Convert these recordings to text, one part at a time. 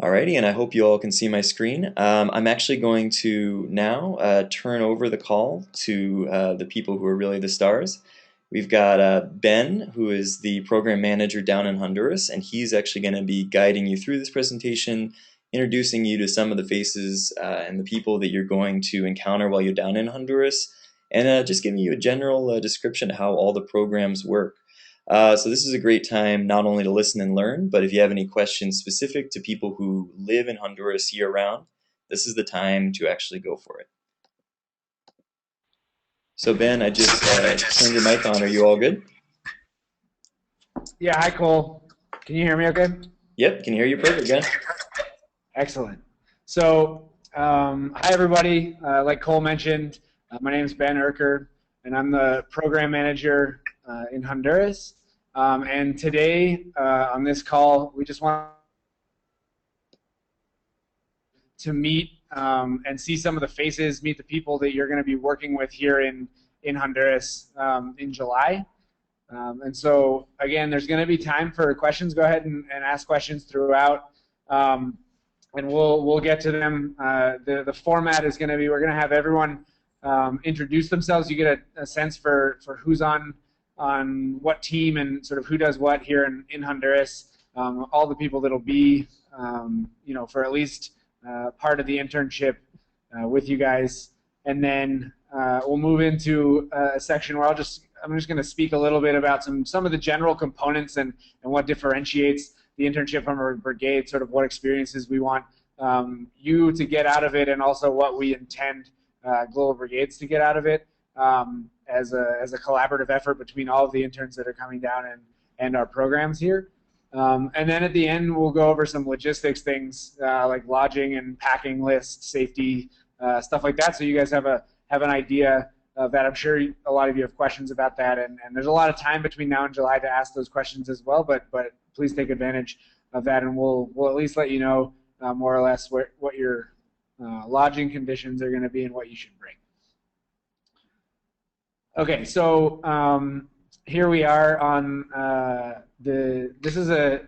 Alrighty, and I hope you all can see my screen. I'm actually going to now turn over the call to the people who are really the stars. We've got Ben, who is the program manager down in Honduras, and he's actually going to be guiding you through this presentation, introducing you to some of the faces and the people that you're going to encounter while you're down in Honduras, and just giving you a general description of how all the programs work. So this is a great time not only to listen and learn, but if you have any questions specific to people who live in Honduras year round, this is the time to actually go for it. So Ben, I just turned your mic on. Are you all good? Yeah, hi Cole. Can you hear me okay? Yep, can hear you perfect, Ben. Excellent. So, hi everybody. Like Cole mentioned, my name is Ben Erker, and I'm the program manager in Honduras. And today on this call, we just want to meet and see some of the faces, meet the people that you're going to be working with here in Honduras in July. And so, again, there's going to be time for questions. Go ahead and ask questions throughout, and we'll get to them. The format is going to be, we're going to have everyone introduce themselves. You get a sense for who's on what team and sort of who does what here in Honduras. All the people that'll be, for at least part of the internship with you guys. And then we'll move into a section where I'm just going to speak a little bit about some of the general components and what differentiates the internship from a brigade, sort of what experiences we want you to get out of it, and also what we intend Global Brigades to get out of it as a collaborative effort between all of the interns that are coming down and our programs here. And then at the end, we'll go over some logistics things like lodging and packing lists, safety, stuff like that, so you guys have an idea of that. I'm sure a lot of you have questions about that, and there's a lot of time between now and July to ask those questions as well, but please take advantage of that, and we'll at least let you know more or less what your lodging conditions are going to be and what you should bring. Okay, so here we are on this is the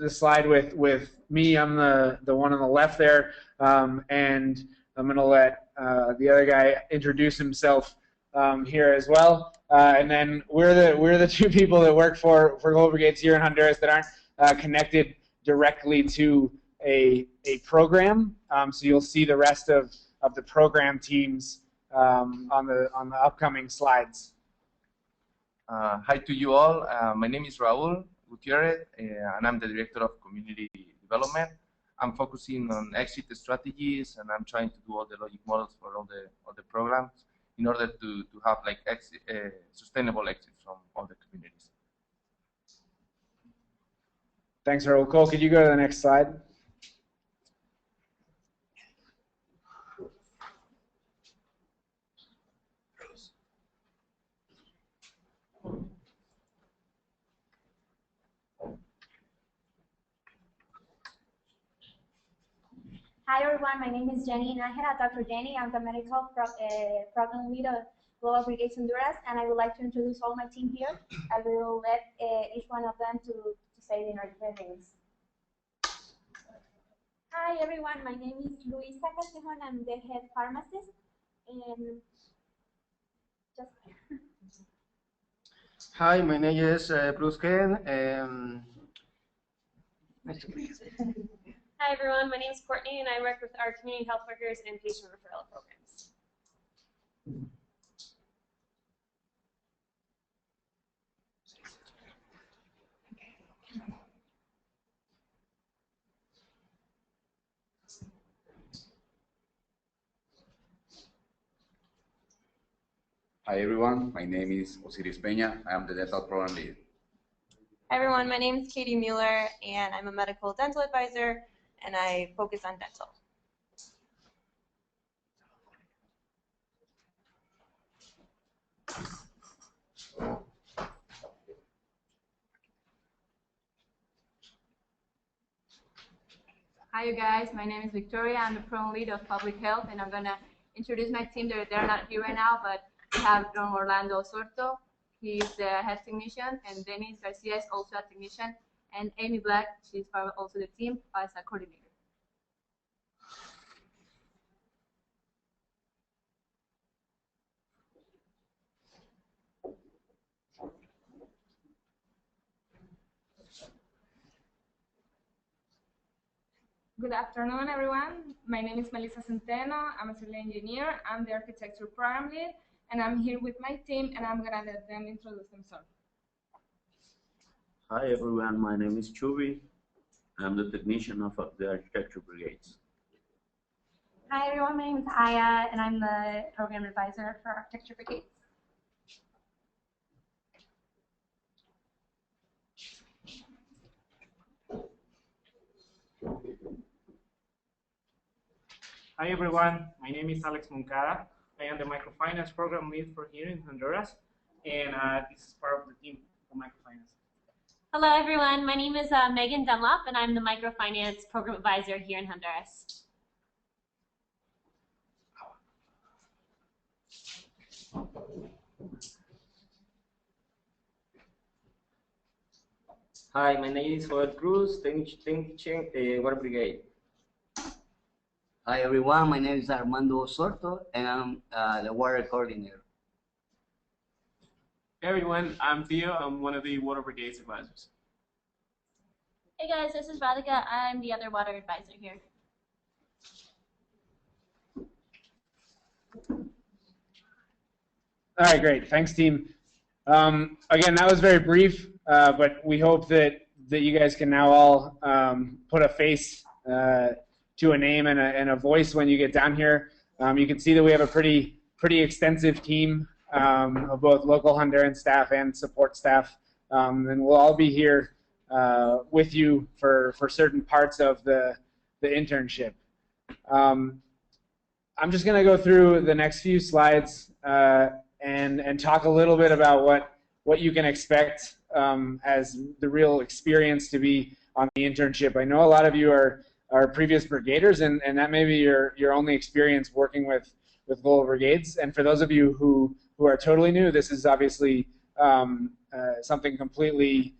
slide with me. I'm the one on the left there, and I'm going to let the other guy introduce himself here as well, and then we're the two people that work for Global Brigades here in Honduras that aren't connected directly to a program. So you'll see the rest of the program teams on the upcoming slides. Hi to you all. My name is Raul Gutierrez, and I'm the Director of Community Development. I'm focusing on exit strategies, and I'm trying to do all the logic models for all the programs in order to have like sustainable exit from all the communities. Thanks, Raul. Cole, could you go to the next slide? Hi everyone, my name is Jenny, and I head Dr. Jenny. I'm the medical program lead of Global Brigades Honduras, and I would like to introduce all my team here. I will let each one of them to say their names. Hi everyone, my name is Luisa Castejon. I'm the head pharmacist, and just Hi, my name is Bruce Ken. Hi everyone, my name is Courtney, and I work with our community health workers and patient referral programs. Hi everyone, my name is Osiris Peña. I am the dental program lead. Hi everyone, my name is Katie Mueller, and I'm a medical dental advisor, and I focus on dental. Hi you guys, my name is Victoria. I'm the program lead of public health, and I'm gonna introduce my team. They're not here right now, but we have Don Orlando Sorto. He's the head technician, and Denise Garcia is also a technician, and Amy Black, she's part of also the team as a coordinator. Good afternoon, everyone. My name is Melissa Centeno. I'm a civil engineer. I'm the architecture program lead, and I'm here with my team, and I'm gonna let them introduce themselves. Hi everyone, my name is Chubi. I'm the technician of the architecture brigades. Hi everyone, my name is Aya, and I'm the program advisor for Architecture Brigades. Hi everyone, my name is Alex Moncada. I am the microfinance program lead for here in Honduras, and this is part of the team for microfinance. Hello, everyone. My name is Megan Dunlop, and I'm the microfinance program advisor here in Honduras. Hi, my name is Joel Cruz, technician, Water Brigade. Hi everyone, my name is Armando Sorto, and I'm the water coordinator. Hey everyone, I'm Theo. I'm one of the Water Brigade's advisors. Hey guys, this is Radhika. I'm the other water advisor here. All right, great. Thanks, team. Again, that was very brief, but we hope that you guys can now all put a face to a name and a voice when you get down here. You can see that we have a pretty extensive team of both local Honduran staff and support staff, and we'll all be here with you for certain parts of the internship. I'm just going to go through the next few slides and talk a little bit about what you can expect as the real experience to be on the internship. I know a lot of you are previous brigaders, and that may be your only experience working with Global Brigades. And for those of you who are totally new, this is obviously something completely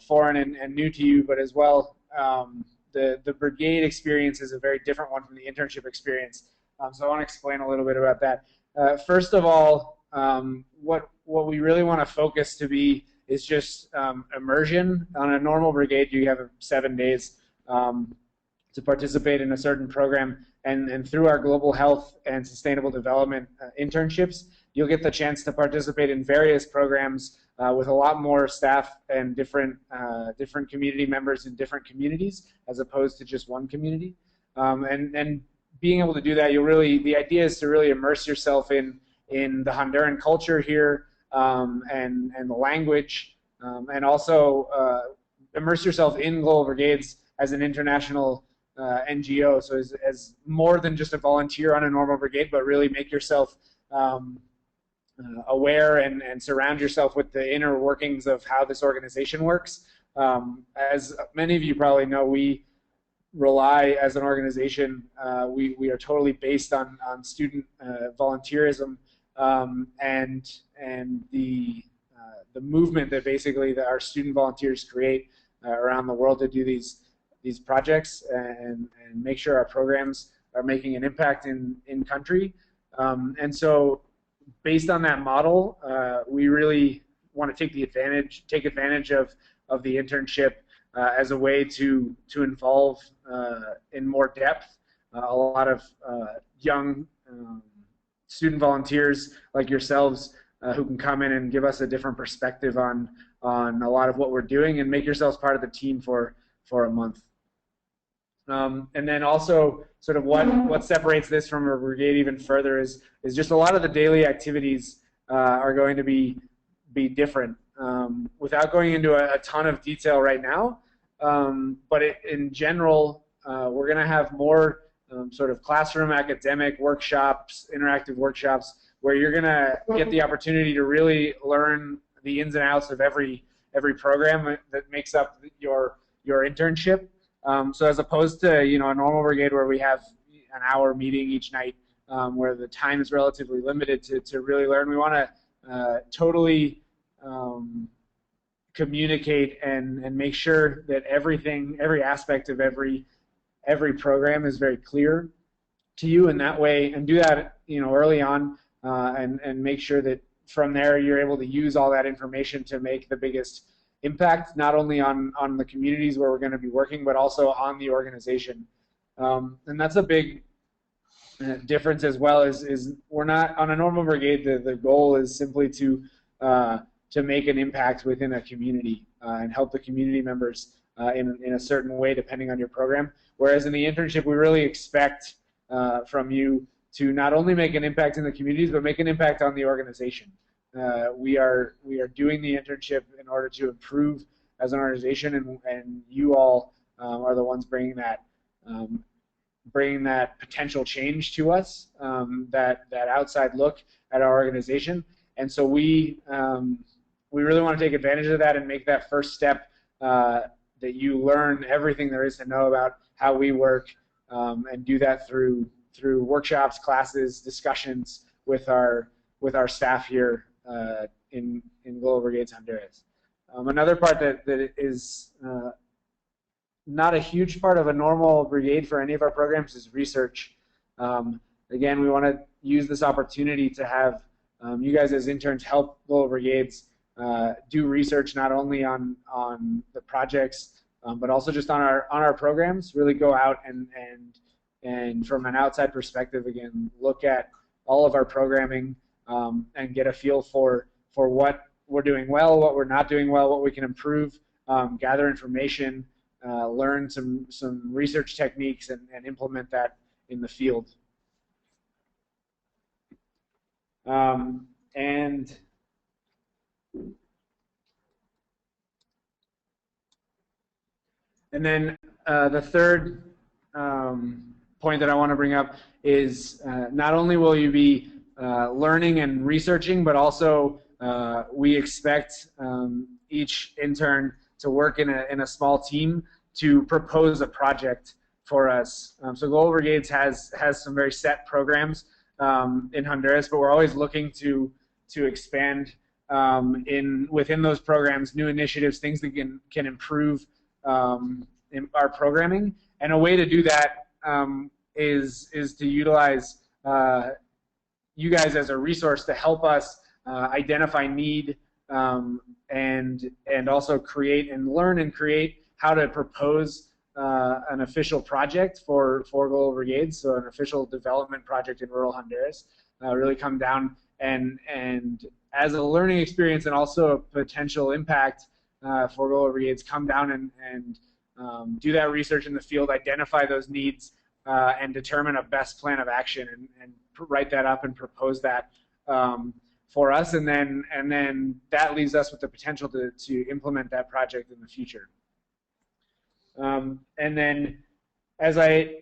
foreign and new to you, but as well, the brigade experience is a very different one from the internship experience. So I want to explain a little bit about that. First of all, what we really want to focus to be is just immersion. On a normal brigade, you have 7 days to participate in a certain program, and through our global health and sustainable development internships, you'll get the chance to participate in various programs with a lot more staff and different community members in different communities, as opposed to just one community. And being able to do that, the idea is to really immerse yourself in the Honduran culture here, and the language, and also immerse yourself in Global Brigades as an international NGO. So as more than just a volunteer on a normal brigade, but really make yourself aware and surround yourself with the inner workings of how this organization works. As many of you probably know, we rely as an organization, we are totally based on student volunteerism, and the movement that basically our student volunteers create around the world to do these projects and make sure our programs are making an impact in country. And so based on that model, we really want to take advantage of the internship as a way to involve in more depth a lot of young student volunteers like yourselves who can come in and give us a different perspective on a lot of what we're doing, and make yourselves part of the team for a month. And then also sort of what separates this from a brigade even further is just a lot of the daily activities are going to be different. Without going into a ton of detail right now, but in general, we're going to have more sort of classroom academic workshops, interactive workshops, where you're going to get the opportunity to really learn the ins and outs of every program that makes up your internship. So as opposed to a normal brigade where we have an hour meeting each night, where the time is relatively limited to really learn, we want to totally communicate and make sure that every aspect of every program is very clear to you in that way, and do that early on, and make sure that from there you're able to use all that information to make the biggest impact, not only on the communities where we're going to be working, but also on the organization. And that's a big difference as well. Is we're not on a normal brigade. The goal is simply to make an impact within a community and help the community members in a certain way, depending on your program. Whereas in the internship, we really expect from you to not only make an impact in the communities, but make an impact on the organization. We are doing the internship in order to improve as an organization, and you all are the ones bringing that potential change to us, that outside look at our organization. And so we really want to take advantage of that and make that first step that you learn everything there is to know about how we work, and do that through workshops, classes, discussions with our staff here in Global Brigades Honduras. Another part that is not a huge part of a normal brigade for any of our programs is research. Again, we want to use this opportunity to have you guys as interns help Global Brigades do research not only on the projects, but also just on our programs. Really go out and from an outside perspective, again, look at all of our programming and get a feel for what we're doing well, what we're not doing well, what we can improve, gather information, learn some research techniques, and implement that in the field. And then the third point that I want to bring up is not only will you be learning and researching, but also we expect each intern to work in a small team to propose a project for us. So Global Brigades has some very set programs in Honduras, but we're always looking to expand within those programs, new initiatives, things that can improve in our programming. And a way to do that is to utilize you guys as a resource to help us identify need, and also create and learn and create how to propose an official project for Global Brigades, so an official development project in rural Honduras. Really come down and as a learning experience and also a potential impact for Global Brigades, come down and do that research in the field, identify those needs, and determine a best plan of action, and write that up and propose that for us, and then that leaves us with the potential to implement that project in the future. And then as I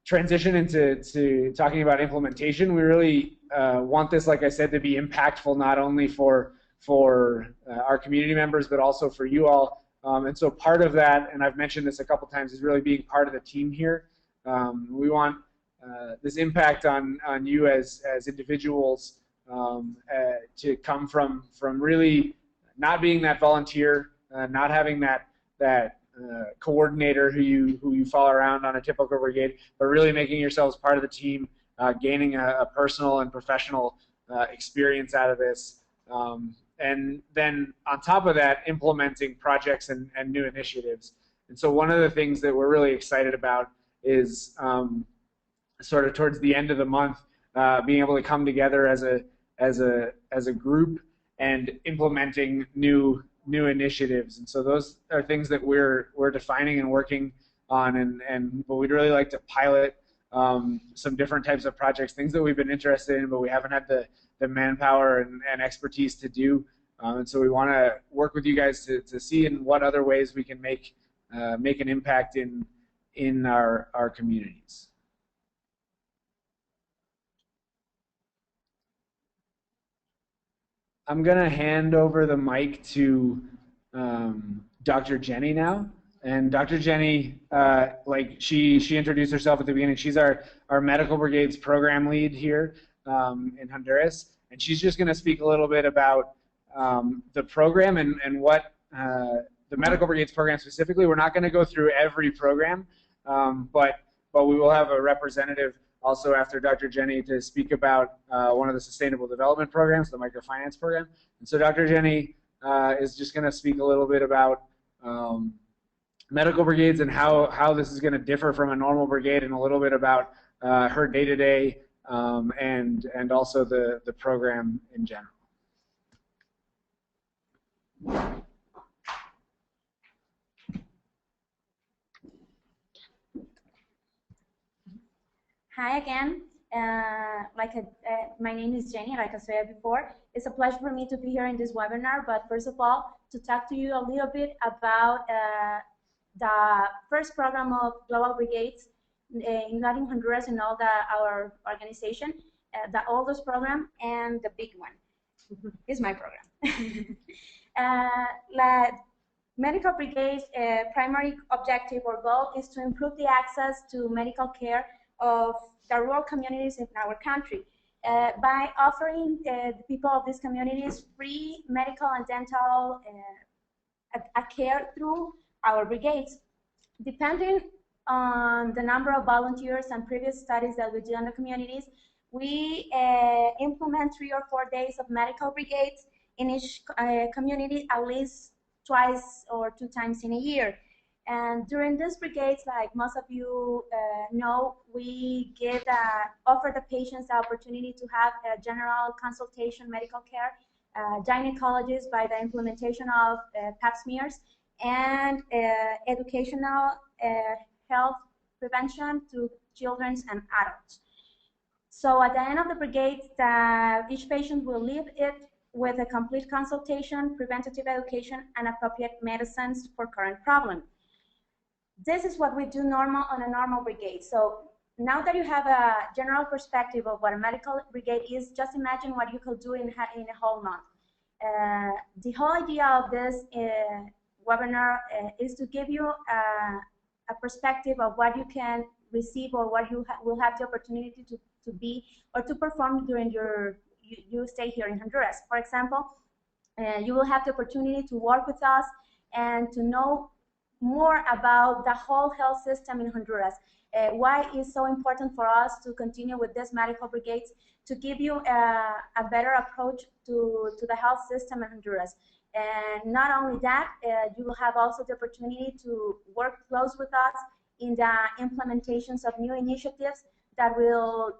transition into talking about implementation, we really want this, like I said, to be impactful not only for our community members, but also for you all. And so part of that, and I've mentioned this a couple times, is really being part of the team here. We want this impact on you as individuals to come from really not being that volunteer, not having that coordinator who you follow around on a typical brigade, but really making yourselves part of the team, gaining a personal and professional experience out of this, and then on top of that, implementing projects and new initiatives. And so one of the things that we're really excited about is sort of towards the end of the month, being able to come together as a group and implementing new initiatives. And so those are things that we're defining and working on, but we'd really like to pilot some different types of projects, things that we've been interested in, but we haven't had the manpower and expertise to do. And so we want to work with you guys to see in what other ways we can make an impact in our communities. I'm going to hand over the mic to Dr. Jenny now. And Dr. Jenny, she introduced herself at the beginning. She's our Medical Brigades program lead here in Honduras. And she's just going to speak a little bit about the program and what the Medical Brigades program specifically. We're not going to go through every program, but we will have a representative also after Dr. Jenny to speak about one of the Sustainable Development Programs, the Microfinance Program. And so Dr. Jenny is just going to speak a little bit about medical brigades and how this is going to differ from a normal brigade, and a little bit about her day-to-day and also the program in general. Hi again. My name is Jenny, like I said before. It's a pleasure for me to be here in this webinar, but first of all, to talk to you a little bit about the first program of Global Brigades in Honduras and all our organization, the oldest program and the big one is my program. Medical Brigade's primary objective or goal is to improve the access to medical care of the rural communities in our country by offering the people of these communities free medical and dental care through our brigades. Depending on the number of volunteers and previous studies that we do in the communities, we implement 3 or 4 days of medical brigades in each community at least twice or 2 times in a year. And during these brigades, like most of you know, we offer the patients the opportunity to have a general consultation medical care, gynecologists by the implementation of pap smears, and educational health prevention to children and adults. So at the end of the brigade, each patient will leave it with a complete consultation, preventative education, and appropriate medicines for current problems. This is what we do on a normal brigade. So now that you have a general perspective of what a medical brigade is, just imagine what you could do in a whole month. The whole idea of this webinar is to give you a perspective of what you can receive or what you will have the opportunity to be or to perform during you stay here in Honduras. For example, you will have the opportunity to work with us and to know more about the whole health system in Honduras. Why it's so important for us to continue with this medical brigades, to give you a better approach to the health system in Honduras. And not only that, you will have also the opportunity to work close with us in the implementations of new initiatives that will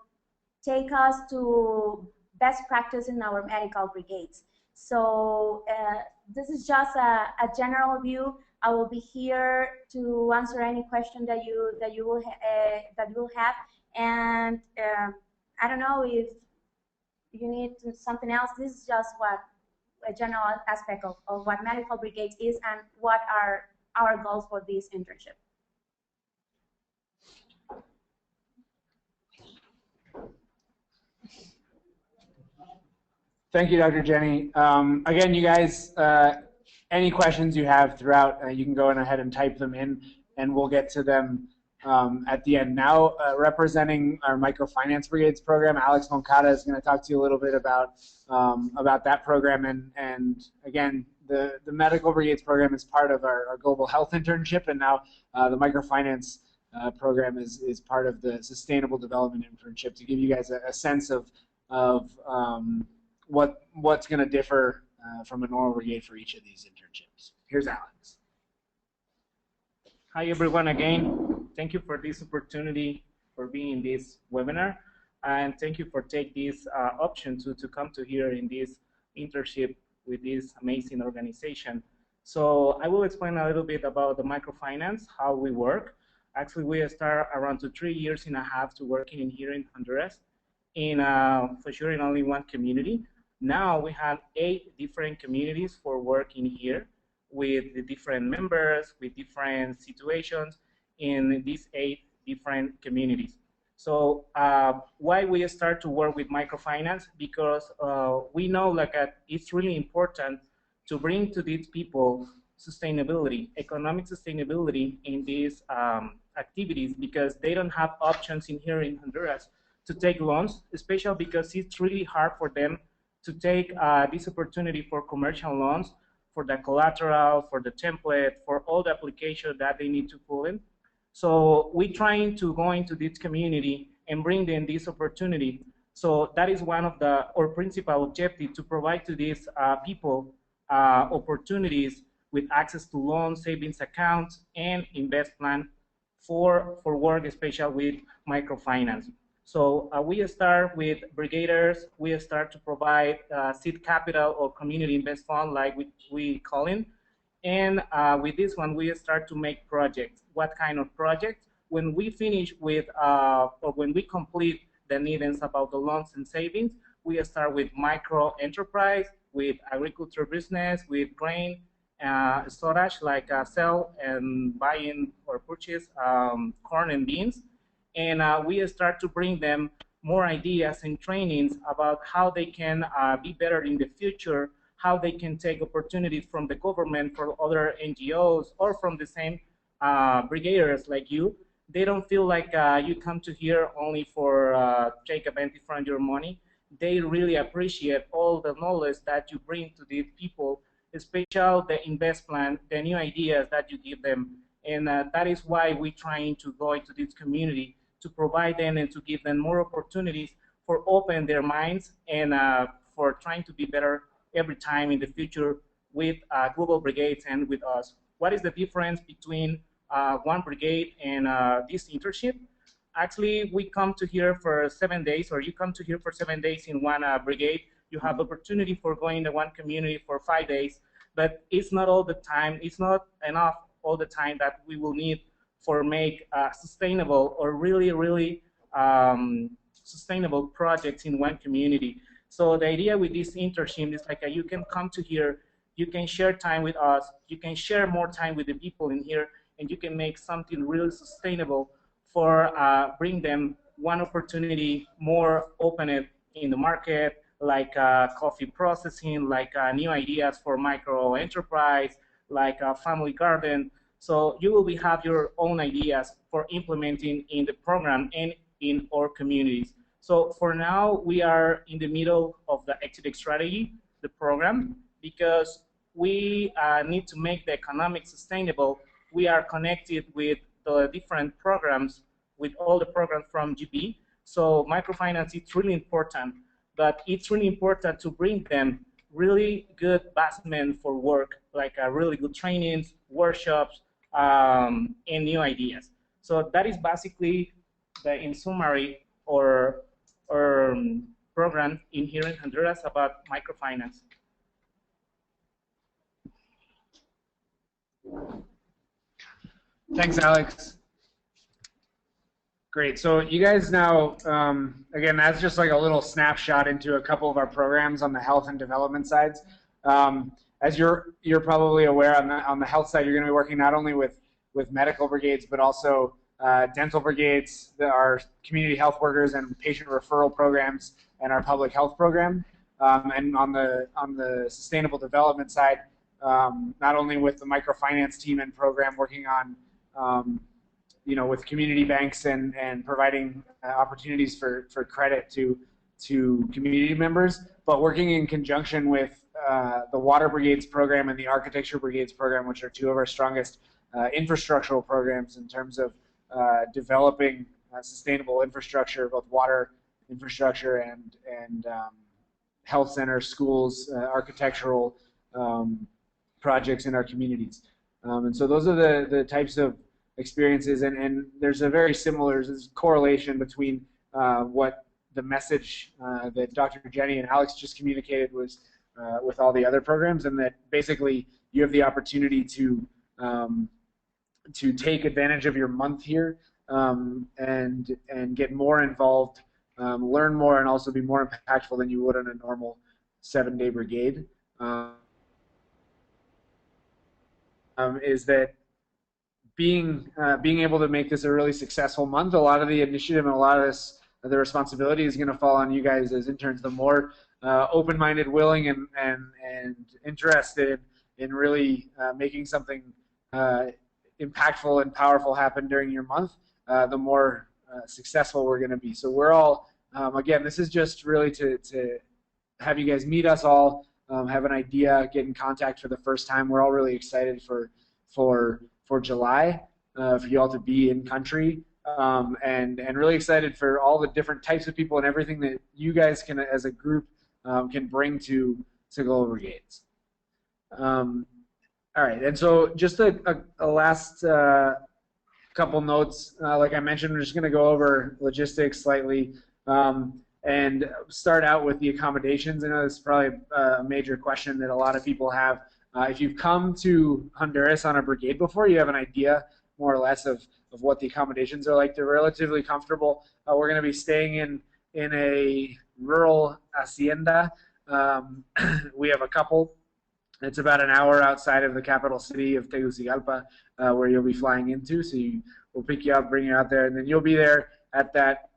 take us to best practice in our medical brigades. So this is just a general view. I will be here to answer any question that you will have, and I don't know if you need something else. This is just a general aspect of what medical brigades is and what are our goals for this internship. Thank you, Dr. Jenny. Again, you guys, any questions you have throughout, you can go ahead and type them in, and we'll get to them at the end. Now, representing our microfinance brigades program, Alex Moncada is going to talk to you a little bit about that program. And again, the medical brigades program is part of our global health internship, and now the microfinance program is part of the sustainable development internship, to give you guys a sense of what's going to differ from a normal brigade for each of these internships. Here's Alex. Hi everyone again. Thank you for this opportunity for being in this webinar, and thank you for taking this option to come to here in this internship with this amazing organization. So I will explain a little bit about the microfinance, how we work. Actually, we start around 3 years and a half to working in here in Honduras, for sure in only one community. Now we have 8 different communities for working here with the different members, with different situations in these 8 different communities. So why we start to work with microfinance? Because we know it's really important to bring to these people sustainability, economic sustainability in these activities, because they don't have options in here in Honduras to take loans, especially because it's really hard for them to take this opportunity for commercial loans, for the collateral, for the template, for all the application that they need to pull in. So we're trying to go into this community and bring them this opportunity. So that is one of our principal objectives, to provide to these people opportunities with access to loan savings accounts and invest plan for work, especially with microfinance. So we start with brigaders. We start to provide seed capital or community invest fund, like we call it. And with this one, we start to make projects. What kind of projects? When we finish with, or when we complete the needs about the loans and savings, we start with micro enterprise, with agriculture business, with grain storage, like sell and buying or purchase corn and beans. And we start to bring them more ideas and trainings about how they can be better in the future, how they can take opportunities from the government, for other NGOs, or from the same brigaders like you. They don't feel like you come to here only for take advantage from your money. They really appreciate all the knowledge that you bring to these people, especially the invest plan, the new ideas that you give them. And that is why we're trying to go into this community to provide them and to give them more opportunities for open their minds and for trying to be better every time in the future with Global Brigades and with us. What is the difference between one brigade and this internship? Actually, we come to here for 7 days, or you come to here for 7 days in one brigade. You have opportunity for going to one community for 5 days, but it's not all the time. It's not enough all the time that we will need for make sustainable or really sustainable projects in one community. So the idea with this internship is like you can come to here, you can share time with us, you can share more time with the people in here, and you can make something really sustainable for bring them one opportunity more open in the market, like coffee processing, like new ideas for micro enterprise, like a family garden. So you will have your own ideas for implementing in the program and in our communities. So for now, we are in the middle of the exit strategy, the program, because we need to make the economic sustainable. We are connected with the different programs, with all the programs from GB. So microfinance is really important, but it's really important to bring them really good basement for work, like really good trainings, workshops, and new ideas. So that is basically the in summary or program in here in Honduras about microfinance. Thanks, Alex. Great. So you guys now, again, that's just like a little snapshot into a couple of our programs on the health and development sides. As you're probably aware, on the health side, you're going to be working not only with medical brigades, but also dental brigades, our community health workers, and patient referral programs, and our public health program. And on the sustainable development side, not only with the microfinance team and program working on with community banks and providing opportunities for credit to community members, but working in conjunction with the Water Brigades program and the Architecture Brigades program, which are two of our strongest infrastructural programs in terms of developing sustainable infrastructure, both water infrastructure and health centers, schools, architectural projects in our communities. And so those are the types of experiences, and there's a very similar correlation between what the message that Dr. Jenny and Alex just communicated was with all the other programs, and that basically you have the opportunity to take advantage of your month here and get more involved, learn more, and also be more impactful than you would on a normal 7-day brigade. Is that being able to make this a really successful month, a lot of the initiative and a lot of the responsibility is going to fall on you guys as interns. The more open-minded, willing, and interested in really making something impactful and powerful happen during your month, the more successful we're going to be. So we're all, again, this is just really to have you guys meet us all, have an idea, get in contact for the first time. We're all really excited for July, for you all to be in country, and really excited for all the different types of people and everything that you guys can, as a group, can bring to Global Brigades. All right, and so just a last couple notes. Like I mentioned, we're just going to go over logistics slightly and start out with the accommodations. I know this is probably a major question that a lot of people have. If you've come to Honduras on a brigade before, you have an idea more or less of what the accommodations are like. They're relatively comfortable. We're going to be staying in a rural hacienda. We have a couple. It's about an hour outside of the capital city of Tegucigalpa, where you'll be flying into. So we'll pick you up, bring you out there, and then you'll be there at that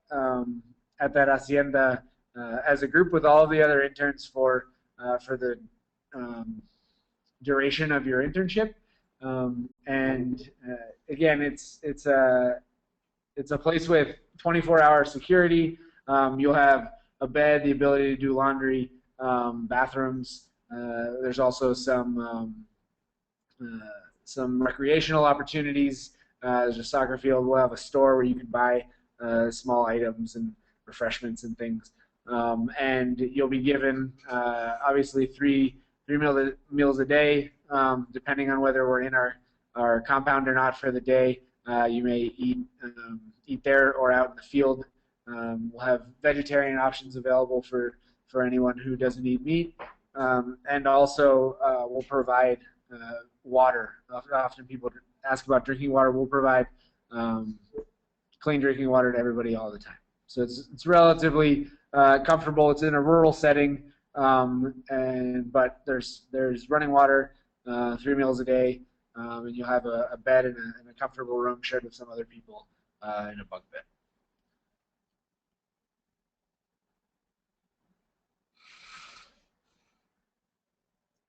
hacienda as a group with all of the other interns for the duration of your internship. Again, it's a place with 24-hour security. You'll have a bed, the ability to do laundry, bathrooms. There's also some recreational opportunities. There's a soccer field. We'll have a store where you can buy small items and refreshments and things. And you'll be given obviously three meals a day, depending on whether we're in our compound or not for the day. You may eat there or out in the field. We'll have vegetarian options available for anyone who doesn't eat meat. And also we'll provide water. Often people ask about drinking water. We'll provide clean drinking water to everybody all the time. So it's relatively comfortable. It's in a rural setting, but there's running water, 3 meals a day, and you'll have a bed and a comfortable room shared with some other people in a bunk bed.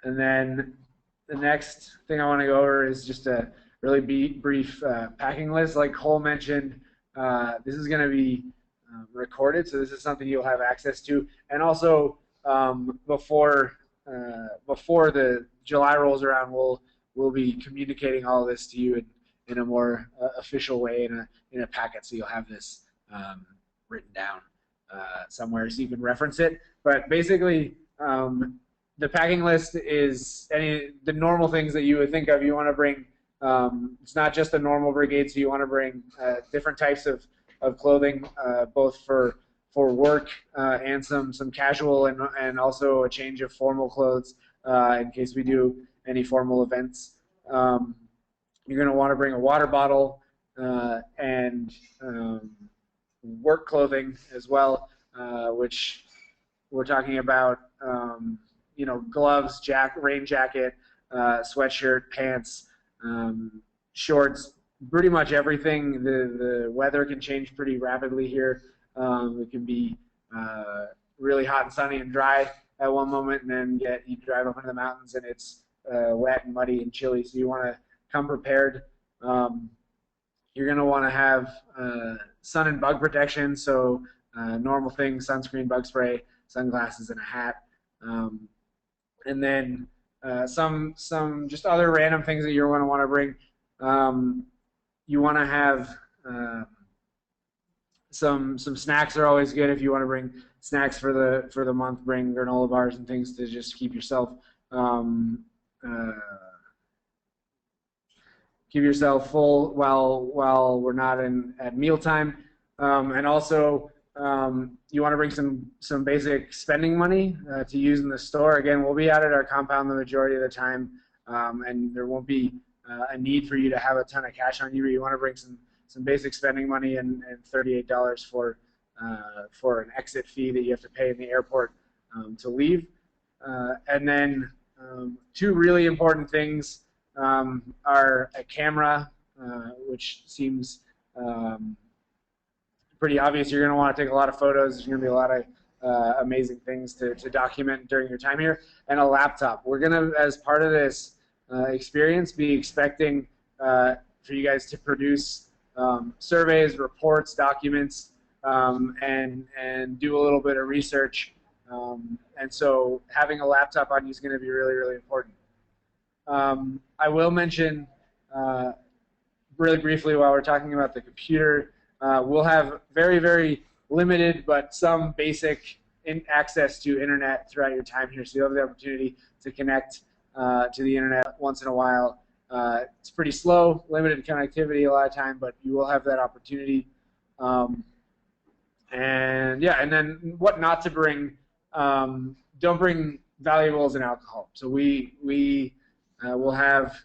And then the next thing I want to go over is just a really brief packing list. Like Cole mentioned, this is going to be recorded, so this is something you'll have access to. And also, before the July rolls around, we'll be communicating all of this to you in a more official way in a packet, so you'll have this written down somewhere so you can reference it. But basically, the packing list is the normal things that you would think of. You want to bring, it's not just a normal brigade, so you want to bring different types of clothing, both for work and some casual and also a change of formal clothes in case we do any formal events. You're going to want to bring a water bottle and work clothing as well, which we're talking about. Gloves, rain jacket, sweatshirt, pants, shorts, pretty much everything. The weather can change pretty rapidly here. It can be really hot and sunny and dry at one moment, and then you drive up into the mountains and it's wet and muddy and chilly. So you want to come prepared. You're going to want to have sun and bug protection, so normal things: sunscreen, bug spray, sunglasses, and a hat. And then some just other random things that you're going to want to bring. You want to have some snacks are always good. If you want to bring snacks for the month, bring granola bars and things to just keep yourself full while we're not at mealtime. And also you want to bring some basic spending money to use in the store. Again, we'll be out at our compound the majority of the time, and there won't be a need for you to have a ton of cash on you. But you want to bring some basic spending money and $38 for an exit fee that you have to pay in the airport to leave. And then two really important things are a camera, which seems pretty obvious. You're going to want to take a lot of photos. There's going to be a lot of amazing things to document during your time here, and a laptop. We're going to, as part of this experience, be expecting for you guys to produce surveys, reports, documents, and do a little bit of research. And so having a laptop on you is going to be really, really important. I will mention really briefly while we're talking about the computer, we'll have very, very limited but some basic access to internet throughout your time here. So you'll have the opportunity to connect to the internet once in a while. It's pretty slow, limited connectivity a lot of time, but you will have that opportunity. And yeah, and then what not to bring, don't bring valuables and alcohol. So we will have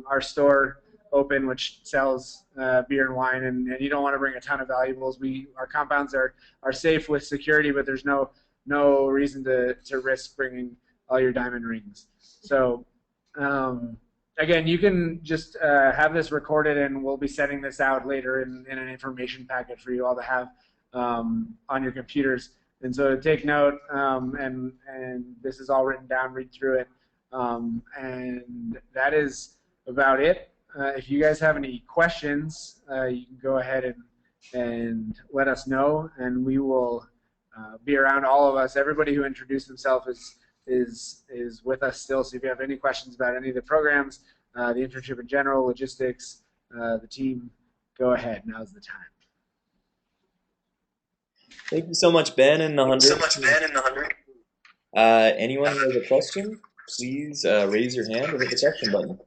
our store open, which sells beer and wine, and you don't want to bring a ton of valuables. Our compounds are safe with security, but there's no reason to risk bringing all your diamond rings. So again, you can just have this recorded, and we'll be sending this out later in an information packet for you all to have on your computers. And so take note, and this is all written down, read through it. And that is about it. If you guys have any questions, you can go ahead and let us know, and we will be around. All of us, everybody who introduced themselves is with us still. So if you have any questions about any of the programs, the internship in general, logistics, the team, go ahead. Now's the time. Thank you so much, Ben and the 100. Anyone who has a question, please raise your hand or hit the question button.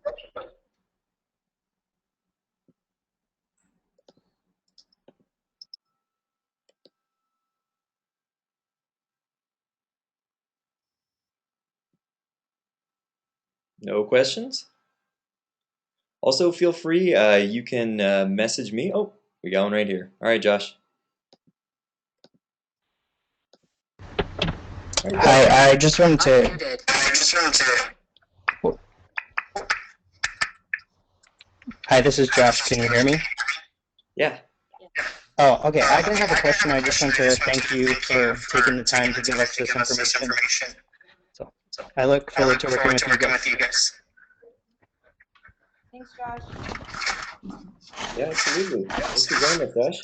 No questions? Also, feel free, you can message me. Oh, we got one right here. All right, Josh. All right, Hi, I just wanted to. Hi, this is Josh. Can you hear me? Yeah. Oh, okay. I didn't have a question. I just want to thank you for taking the time to give us this information. So I look forward to working with you guys. Thanks, Josh. Yeah, absolutely. Thanks for joining us, Josh.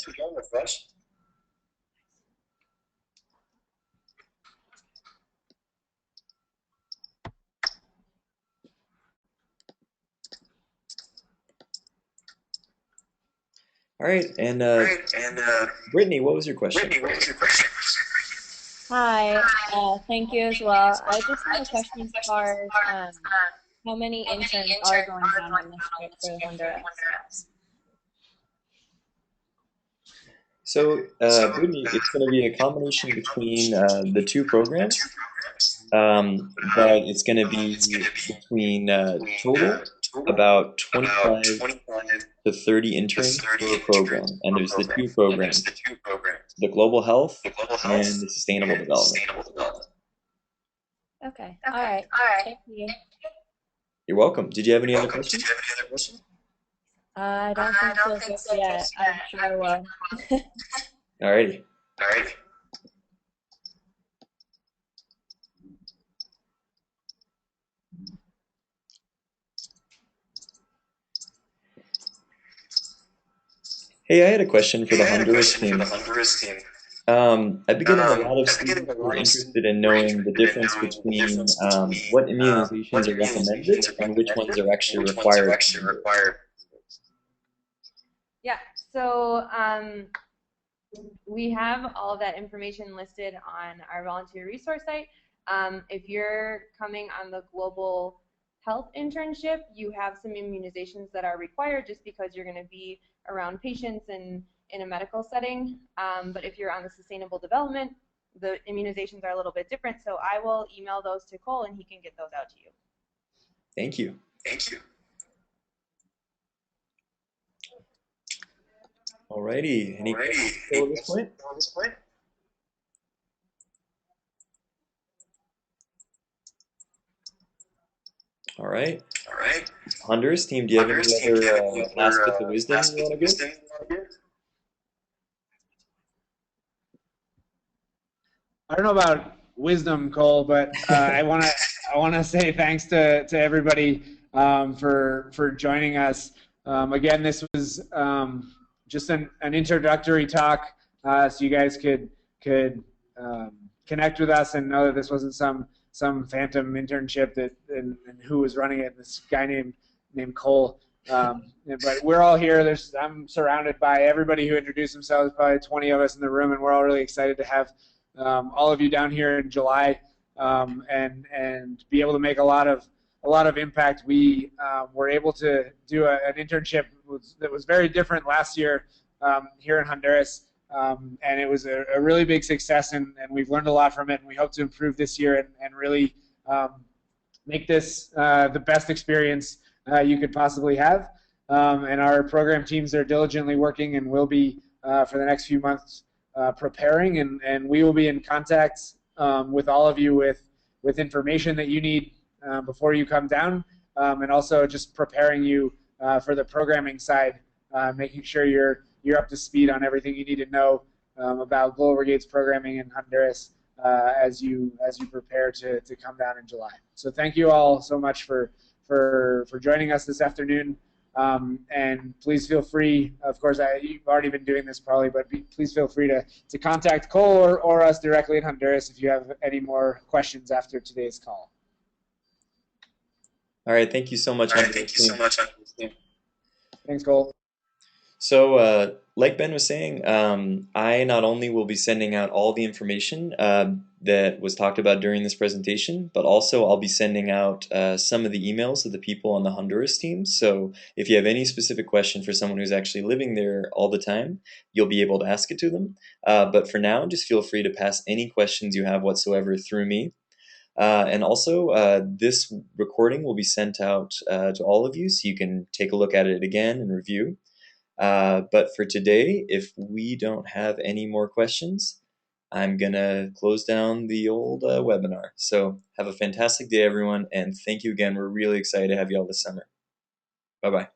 All right, and Brittany, what was your question? Hi, thank you as well. I just have a question as far as how many interns are going on this trip for Honduras? So, Brittany, it's going to be a combination between the two programs, but it's going to be between total about 25 to 30 interns per program, and there's the two programs, the global health and the sustainable development. Okay, all right. Thank you. You're welcome. Did you have any other questions? I don't think so just yet. I'm sure I will. Alrighty. Hey, I had a question for the Honduras team. I've been getting a lot of students who are interested in knowing the difference between what immunizations are recommended and which ones are actually required. Yeah, so we have all of that information listed on our volunteer resource site. If you're coming on the global health internship, you have some immunizations that are required just because you're going to be around patients and in a medical setting. But if you're on the sustainable development, the immunizations are a little bit different. So I will email those to Cole and he can get those out to you. Thank you. Alrighty. Any questions at this point? All right. Honduras team, do you have any other last bits of wisdom you want to give? I don't know about wisdom, Cole, but I want to say thanks to everybody for joining us. Again, this was just an introductory talk, so you guys could connect with us and know that this wasn't some phantom internship and who was running it. This guy named Cole. But we're all here. I'm surrounded by everybody who introduced themselves. Probably 20 of us in the room, and we're all really excited to have all of you down here in July and be able to make a lot of a lot of impact. We were able to do an internship that was very different last year here in Honduras. And it was a really big success, and we've learned a lot from it, and we hope to improve this year and really make this the best experience you could possibly have. And our program teams are diligently working and will be for the next few months preparing, and we will be in contact with all of you with information that you need before you come down, and also just preparing you for the programming side, making sure you're up to speed on everything you need to know about Global Brigade's programming in Honduras as you prepare to come down in July. So thank you all so much for joining us this afternoon. And please feel free, of course, you've already been doing this probably, but please feel free to contact Cole or us directly in Honduras if you have any more questions after today's call. All right, thank you so much. Thanks, Cole. So, like Ben was saying, I not only will be sending out all the information that was talked about during this presentation, but also I'll be sending out some of the emails of the people on the Honduras team. So if you have any specific question for someone who's actually living there all the time, you'll be able to ask it to them. But for now, just feel free to pass any questions you have whatsoever through me. And also, this recording will be sent out to all of you, so you can take a look at it again and review. But for today, if we don't have any more questions, I'm gonna close down the old webinar. So have a fantastic day, everyone, and thank you again. We're really excited to have you all this summer. Bye-bye.